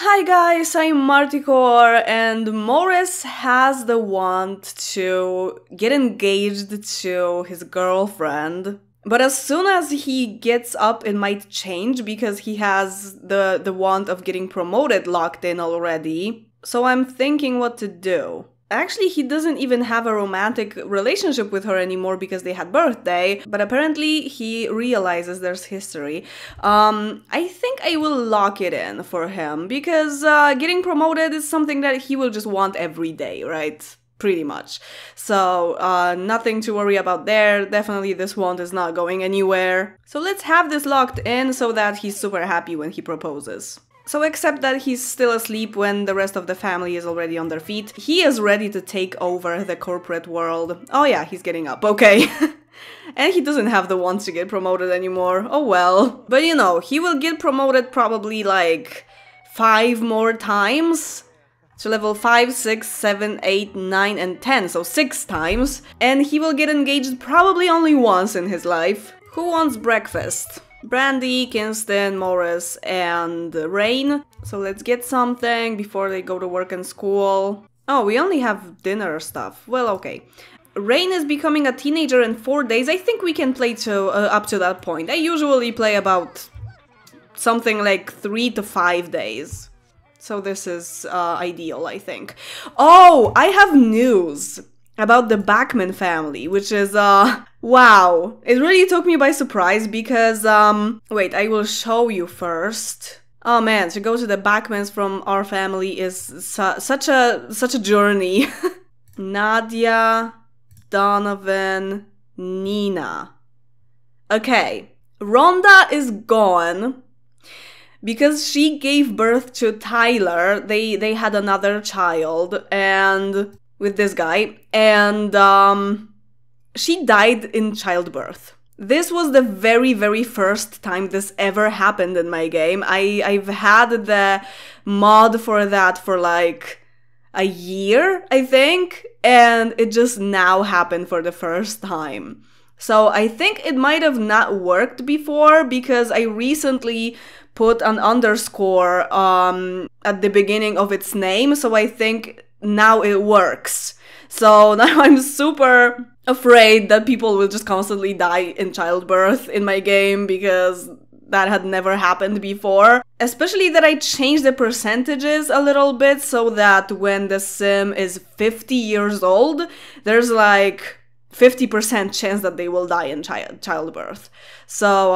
Hi guys, I'm Marticore, and Morace has the want to get engaged to his girlfriend. But as soon as he gets up, it might change because he has the want of getting promoted locked in already. So I'm thinking what to do. Actually, he doesn't even have a romantic relationship with her anymore because they had birthday, but apparently he realizes there's history. I think I will lock it in for him because getting promoted is something that he will just want every day, right? Pretty much. So, nothing to worry about there. Definitely this want is not going anywhere. So let's have this locked in so that he's super happy when he proposes. So except that he's still asleep when the rest of the family is already on their feet, he is ready to take over the corporate world. Oh yeah, he's getting up, okay. And he doesn't have the want to get promoted anymore, oh well. But you know, he will get promoted probably like 5 more times. To level 5, 6, 7, 8, 9, and 10, so 6 times. And he will get engaged probably only once in his life. Who wants breakfast? Brandy, Kinston, Morace, and Rain. So let's get something before they go to work and school. Oh, we only have dinner stuff. Well, okay. Rain is becoming a teenager in 4 days. I think we can play to up to that point. I usually play about something like 3 to 5 days. So this is ideal, I think. Oh, I have news about the Bachman family, which is, wow. It really took me by surprise because, wait, I will show you first. Oh man, to go to the Bachmans from our family is such a journey. Nadia, Donovan, Nina. Okay, Rhonda is gone. Because she gave birth to Tyler, they had another child, and with this guy, and she died in childbirth. This was the very first time this ever happened in my game. I've had the mod for that for like a year, I think, and it just now happened for the first time. So I think it might have not worked before because I recently put an underscore at the beginning of its name, so I think now it works. So now I'm super afraid that people will just constantly die in childbirth in my game because that had never happened before. Especially that I changed the percentages a little bit so that when the sim is 50 years old, there's like 50% chance that they will die in childbirth. So,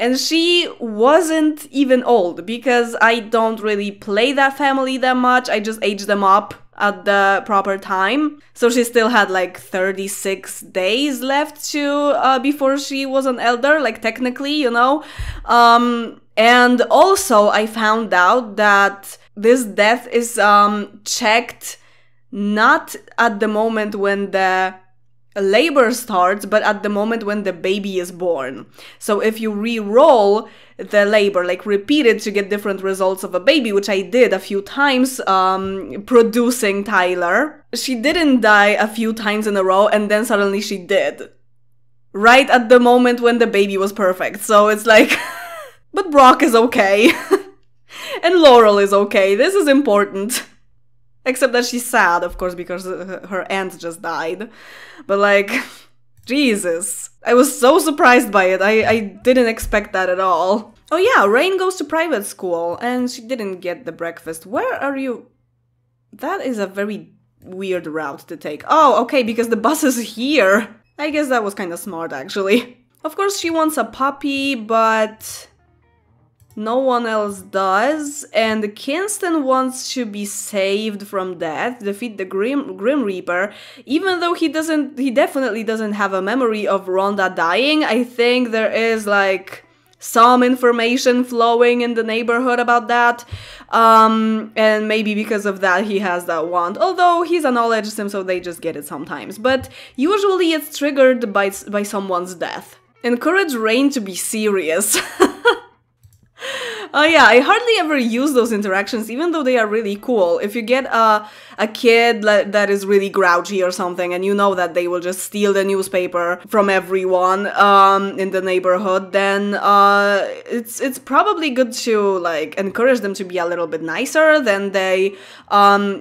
and she wasn't even old because I don't really play that family that much. I just age them up at the proper time. So she still had like 36 days left to before she was an elder, like technically, you know. And also I found out that this death is checked not at the moment when the labor starts, but at the moment when the baby is born. So if you re-roll the labor, like repeat it to get different results of a baby, which I did a few times producing Tyler, she didn't die a few times in a row and then suddenly she did. Right at the moment when the baby was perfect. So it's like, but Brock is okay. And Laurel is okay. This is important. Except that she's sad, of course, because her aunt just died. But like, Jesus. I was so surprised by it. I didn't expect that at all. Oh yeah, Rain goes to private school and she didn't get the breakfast. Where are you? That is a very weird route to take. Oh, okay, because the bus is here. I guess that was kind of smart, actually. Of course, she wants a puppy, but no one else does, and Kinston wants to be saved from death, defeat the Grim Reaper, even though he definitely doesn't have a memory of Rhonda dying. I think there is like some information flowing in the neighborhood about that, and maybe because of that he has that wand, although he's a knowledge sim, so they just get it sometimes, but usually it's triggered by someone's death. Encourage Rain to be serious. Oh yeah, I hardly ever use those interactions, even though they are really cool. If you get a kid that is really grouchy or something, and you know that they will just steal the newspaper from everyone in the neighborhood, then it's probably good to like encourage them to be a little bit nicer. Then they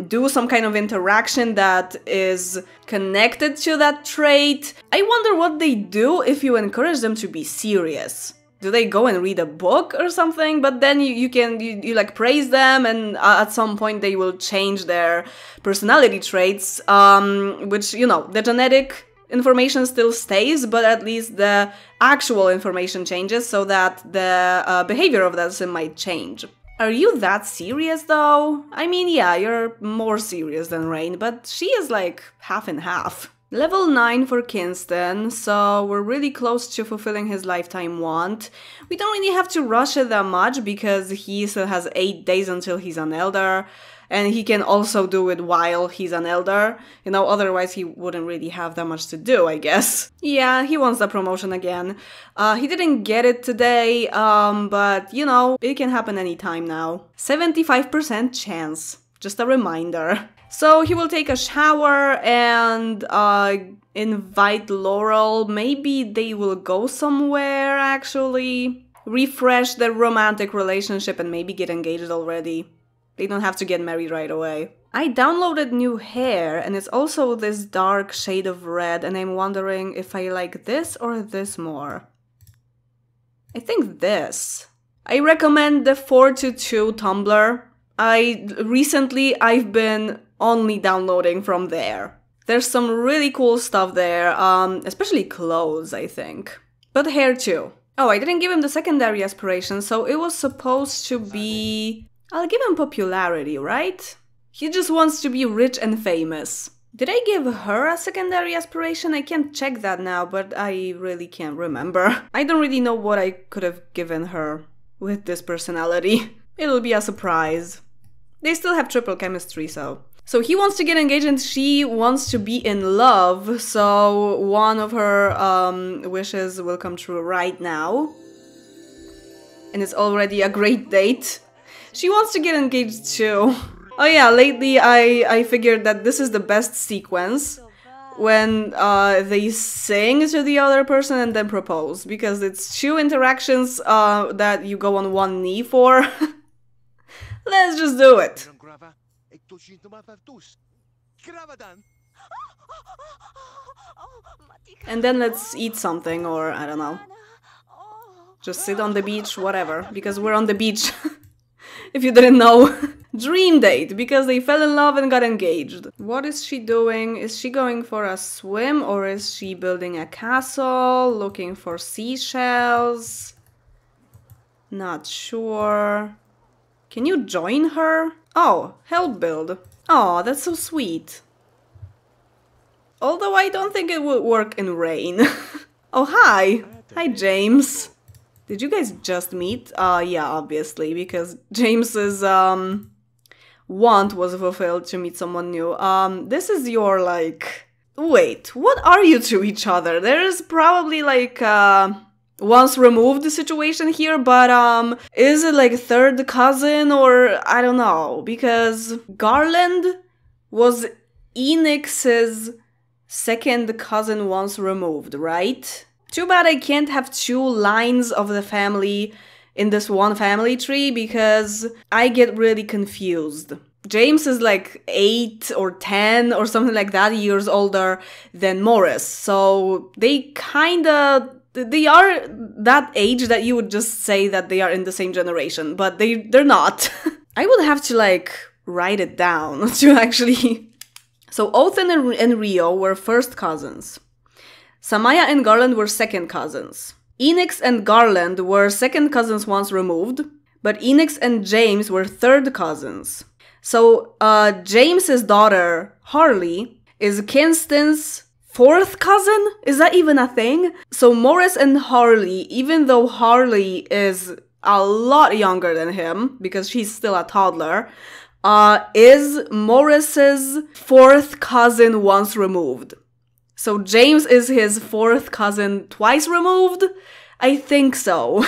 do some kind of interaction that is connected to that trait. I wonder what they do if you encourage them to be serious. Do they go and read a book or something? But then you like praise them, and at some point they will change their personality traits, which, you know, the genetic information still stays, but at least the actual information changes so that the behavior of that sim might change. Are you that serious though? I mean, yeah, you're more serious than Rain, but she is like half and half. Level 9 for Kinston, so we're really close to fulfilling his lifetime want. We don't really have to rush it that much because he still has 8 days until he's an elder, and he can also do it while he's an elder. You know, otherwise he wouldn't really have that much to do, I guess. Yeah, he wants the promotion again. He didn't get it today, but you know, it can happen anytime now. 75% chance, just a reminder. So he will take a shower and invite Laurel. Maybe they will go somewhere, actually. Refresh their romantic relationship and maybe get engaged already. They don't have to get married right away. I downloaded new hair, and it's also this dark shade of red, and I'm wondering if I like this or this more. I think this. I recommend the 422 Tumblr. I've been only downloading from there. There's some really cool stuff there, especially clothes, I think. But hair too. Oh, I didn't give him the secondary aspiration, so it was supposed to be... I'll give him popularity, right? He just wants to be rich and famous. Did I give her a secondary aspiration? I can't check that now, but I really can't remember. I don't really know what I could have given her with this personality. It'll be a surprise. They still have triple chemistry, so... So he wants to get engaged and she wants to be in love, so one of her wishes will come true right now. And it's already a great date. She wants to get engaged too. Oh yeah, lately I figured that this is the best sequence, when they sing to the other person and then propose, because it's 2 interactions that you go on one knee for. Let's just do it. And then let's eat something, or I don't know. Just sit on the beach, whatever, because we're on the beach. If you didn't know. Dream date, because they fell in love and got engaged. What is she doing? Is she going for a swim, or is she building a castle, looking for seashells? Not sure. Can you join her? Oh, help build. Oh, that's so sweet. Although I don't think it would work in rain. Oh, hi! Hi, James. Did you guys just meet? Yeah, obviously, because James's want was fulfilled to meet someone new. This is your, like... Wait, what are you to each other? There is probably, like, once removed situation here, but, is it, like, third cousin, or... I don't know, because Garland was Enix's second cousin once removed, right? Too bad I can't have 2 lines of the family in this one family tree, because I get really confused. James is like 8 or 10 or something like that years older than Morace, so they are that age that you would just say that they are in the same generation, but they're not. I would have to like write it down to actually... So Othan and Rio were first cousins. Samaya and Garland were second cousins. Enix and Garland were second cousins once removed, but Enix and James were third cousins. So James's daughter, Harley, is Kinston's 4th cousin? Is that even a thing? So Morace and Harley, even though Harley is a lot younger than him, because she's still a toddler, is Morace's 4th cousin once removed. So James is his 4th cousin twice removed? I think so.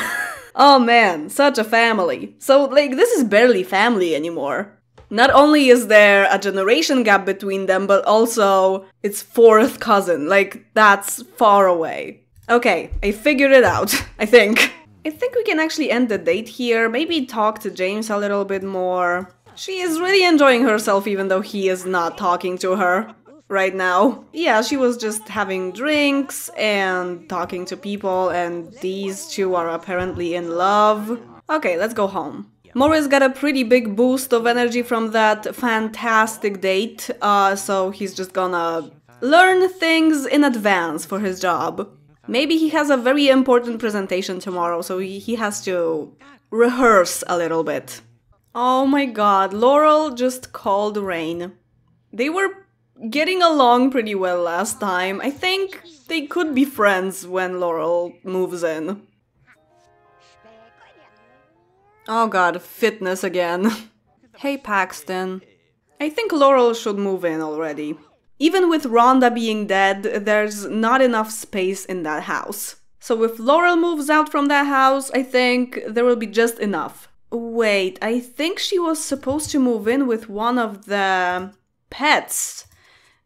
Oh man, such a family. So, like, this is barely family anymore. Not only is there a generation gap between them, but also it's fourth cousin. Like, that's far away. Okay, I figured it out, I think. I think we can actually end the date here, maybe talk to James a little bit more. She is really enjoying herself even though he is not talking to her right now. Yeah, she was just having drinks and talking to people, and these two are apparently in love. Okay, let's go home. Morace got a pretty big boost of energy from that fantastic date, so he's just gonna learn things in advance for his job. Maybe he has a very important presentation tomorrow, so he has to rehearse a little bit. Oh my god, Laurel just called Rain. They were getting along pretty well last time. I think they could be friends when Laurel moves in. Oh god, fitness again. Hey Paxton. I think Laurel should move in already. Even with Rhonda being dead, there's not enough space in that house. So if Laurel moves out from that house, I think there will be just enough. Wait, I think she was supposed to move in with one of the pets.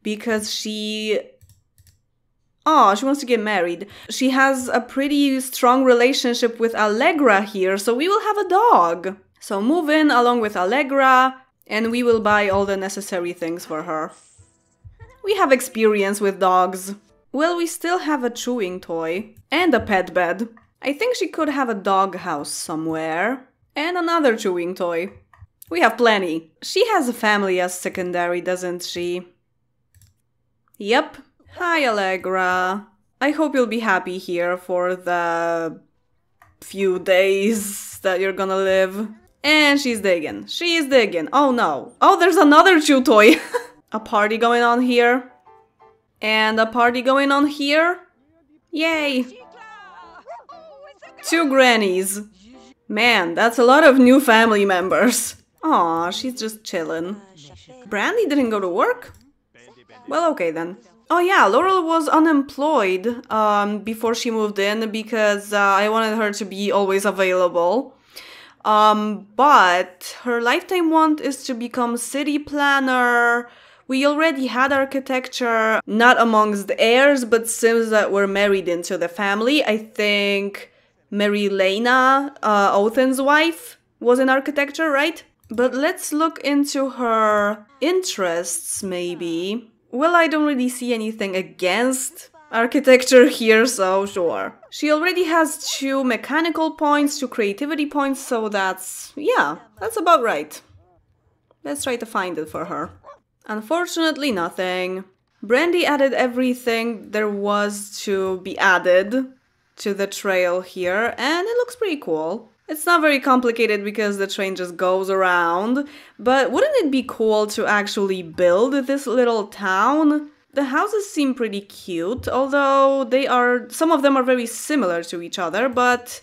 Because she wants to get married. She has a pretty strong relationship with Allegra here, so we will have a dog. So move in along with Allegra, and we will buy all the necessary things for her. We have experience with dogs. Well, we still have a chewing toy and a pet bed. I think she could have a dog house somewhere. And another chewing toy. We have plenty. She has a family as secondary, doesn't she? Yep. Hi, Allegra. I hope you'll be happy here for the few days that you're gonna live. And she's digging. She's digging. Oh no. Oh, there's another chew toy. A party going on here. And a party going on here. Yay. 2 grannies. Man, that's a lot of new family members. Aw, she's just chillin'. Brandy didn't go to work? Well, okay then. Oh yeah, Laurel was unemployed before she moved in because I wanted her to be always available. But her lifetime want is to become city planner. We already had architecture, not amongst the heirs, but Sims that were married into the family. I think Mary Lena, Othen's wife, was in architecture, right? But let's look into her interests, maybe. Well, I don't really see anything against architecture here, so sure. She already has 2 mechanical points, 2 creativity points, so that's about right. Let's try to find it for her. Unfortunately, nothing. Brandy added everything there was to be added to the trail here, and it looks pretty cool. It's not very complicated because the train just goes around, but wouldn't it be cool to actually build this little town? The houses seem pretty cute, although some of them are very similar to each other, but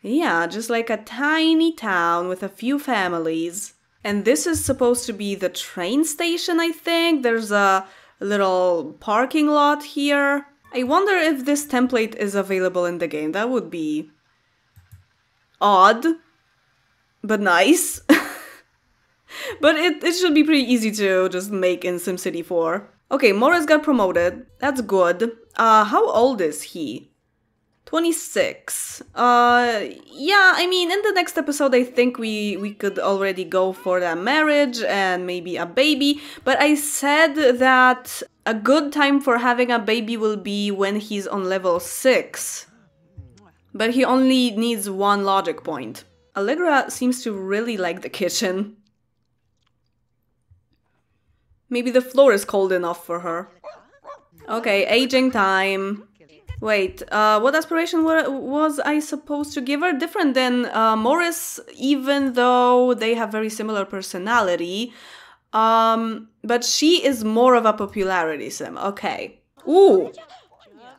yeah, just like a tiny town with a few families. And this is supposed to be the train station, I think. There's a little parking lot here. I wonder if this template is available in the game. That would be odd, but nice. But it should be pretty easy to just make in SimCity 4. Okay, Morace got promoted. That's good. How old is he? 26. Yeah, I mean, in the next episode, I think we could already go for that marriage and maybe a baby. But I said that a good time for having a baby will be when he's on level 6. But he only needs 1 logic point. Allegra seems to really like the kitchen. Maybe the floor is cold enough for her. Okay, aging time. Wait, what aspiration was I supposed to give her? Different than Morace, even though they have very similar personality. But she is more of a popularity sim. Okay. Ooh!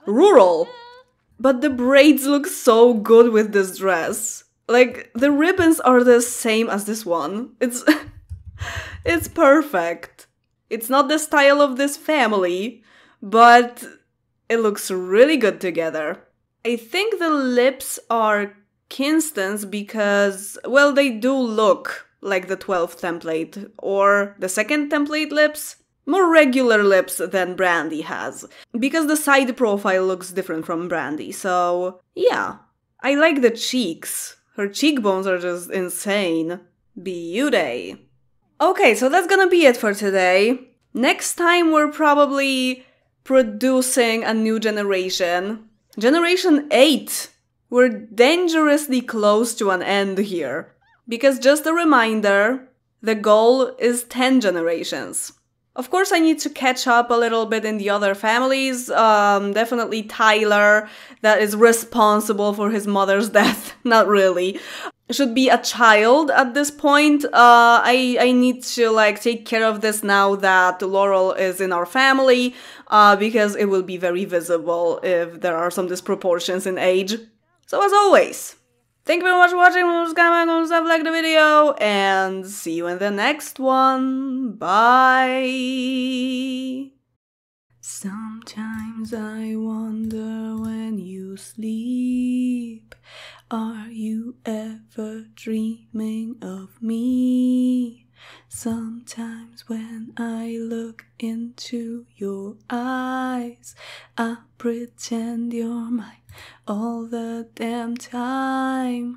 Rural! But the braids look so good with this dress. Like, the ribbons are the same as this one. It's perfect. It's not the style of this family, but it looks really good together. I think the lips are Kinstons because, well, they do look like the 12th template, or the second template lips. More regular lips than Brandy has, because the side profile looks different from Brandy, so yeah. I like the cheeks. Her cheekbones are just insane. Beauty. Okay, so that's gonna be it for today. Next time we're probably producing a new generation. Generation 8! We're dangerously close to an end here. Because just a reminder, the goal is 10 generations. Of course, I need to catch up a little bit in the other families. Definitely Tyler, that is responsible for his mother's death. Not really. Should be a child at this point. I need to take care of this now that Laurel is in our family, because it will be very visible if there are some disproportions in age. So as always, thank you very much for watching, like the video, and see you in the next one. Bye! Sometimes I wonder when you sleep, are you ever dreaming of me? Sometimes when I look into your eyes, I pretend you're mine all the damn time.